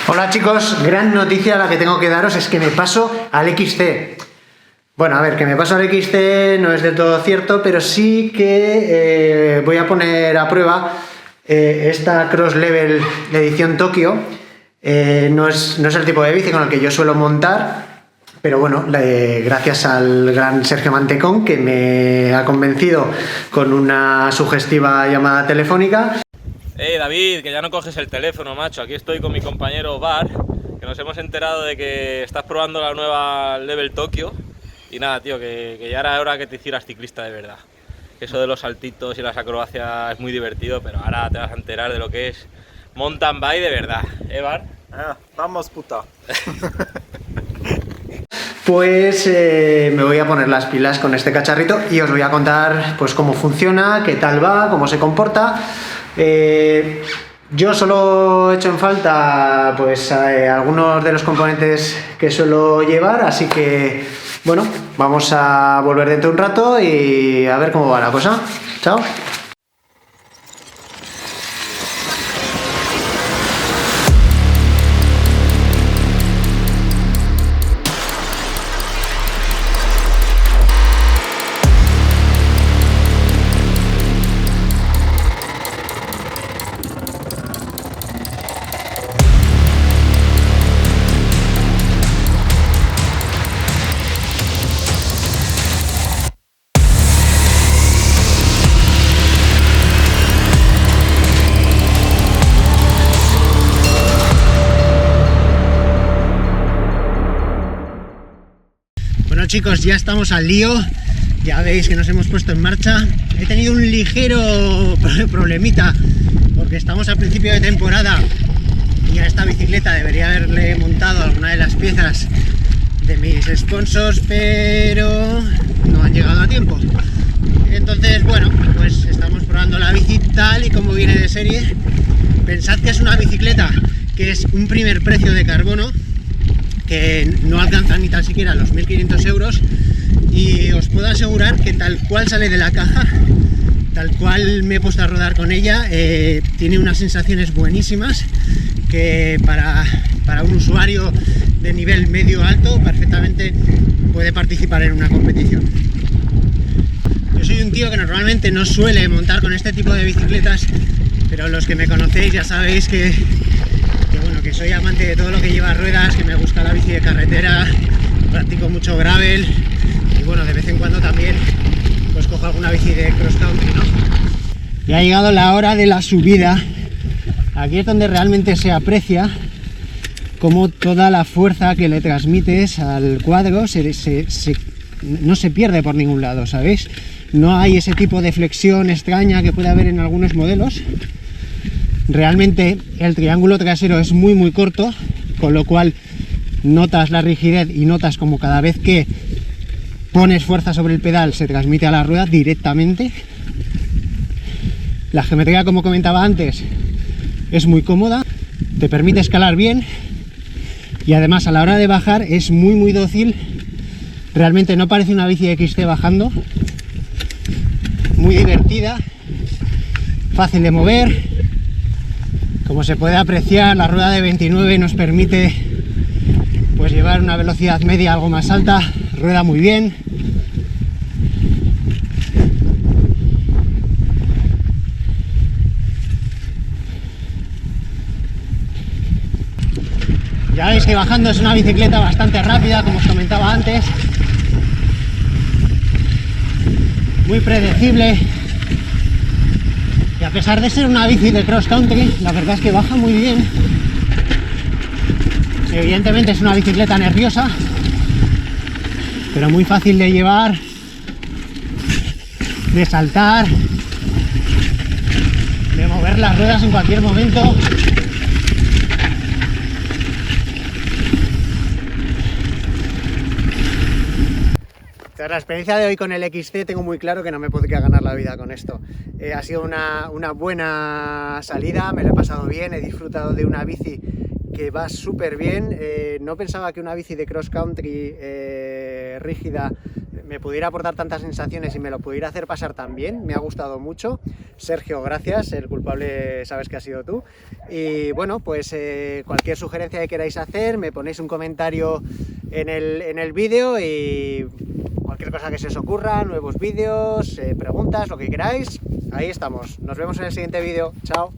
Hola chicos, gran noticia la que tengo que daros es que me paso al XC. Bueno, a ver, que me paso al XC no es del todo cierto, pero sí que voy a poner a prueba esta Cross Level edición Tokio. No es el tipo de bici con el que yo suelo montar, pero bueno, gracias al gran Sergio Mantecón, que me ha convencido con una sugestiva llamada telefónica. David, que ya no coges el teléfono, macho. Aquí estoy con mi compañero Bar, que nos hemos enterado de que estás probando la nueva Level Tokio. Y nada, tío, que ya era hora que te hicieras ciclista de verdad. Eso de los saltitos y las acrobacias es muy divertido, pero ahora te vas a enterar de lo que es mountain bike de verdad. Bar? Vamos, puta. Pues me voy a poner las pilas con este cacharrito y os voy a contar pues cómo funciona, qué tal va, cómo se comporta. Yo solo he hecho en falta pues algunos de los componentes que suelo llevar, así que bueno, vamos a volver dentro de un rato y a ver cómo va la cosa. Chao. Bueno chicos, ya estamos al lío, ya veis que nos hemos puesto en marcha. He tenido un ligero problemita porque estamos a principio de temporada y a esta bicicleta debería haberle montado alguna de las piezas de mis sponsors, pero no han llegado a tiempo. Entonces bueno, pues estamos probando la bici tal y como viene de serie. Pensad que es una bicicleta que es un primer precio de carbono, que no alcanzan ni tan siquiera los 1.500 euros, y os puedo asegurar que tal cual sale de la caja, tal cual me he puesto a rodar con ella, tiene unas sensaciones buenísimas que para un usuario de nivel medio alto perfectamente puede participar en una competición. Yo soy un tío que normalmente no suele montar con este tipo de bicicletas, pero los que me conocéis ya sabéis que soy amante de todo lo que lleva ruedas, que me gusta la bici de carretera, practico mucho gravel y bueno, de vez en cuando también pues cojo alguna bici de cross country, ¿no? Ya ha llegado la hora de la subida. Aquí es donde realmente se aprecia cómo toda la fuerza que le transmites al cuadro no se pierde por ningún lado, ¿sabéis? No hay ese tipo de flexión extraña que puede haber en algunos modelos. Realmente el triángulo trasero es muy corto, con lo cual notas la rigidez y notas como cada vez que pones fuerza sobre el pedal se transmite a la rueda directamente. La geometría, como comentaba antes, es muy cómoda, te permite escalar bien y además a la hora de bajar es muy dócil. Realmente no parece una bici XC bajando, muy divertida, fácil de mover. Como se puede apreciar, la rueda de 29 nos permite pues llevar una velocidad media algo más alta, rueda muy bien. Ya veis que bajando es una bicicleta bastante rápida, como os comentaba antes, muy predecible. Y a pesar de ser una bici de cross country, la verdad es que baja muy bien. Evidentemente es una bicicleta nerviosa, pero muy fácil de llevar, de saltar, de mover las ruedas en cualquier momento. Tras la experiencia de hoy con el XC tengo muy claro que no me podría ganar la vida con esto. Ha sido una buena salida, me lo he pasado bien, he disfrutado de una bici que va súper bien. No pensaba que una bici de cross country rígida me pudiera aportar tantas sensaciones y me lo pudiera hacer pasar tan bien, me ha gustado mucho. Sergio, gracias, el culpable sabes que has sido tú. Y bueno, pues cualquier sugerencia que queráis hacer, me ponéis un comentario en el vídeo y cualquier cosa que se os ocurra, nuevos vídeos, preguntas, lo que queráis, ahí estamos. Nos vemos en el siguiente vídeo. Chao.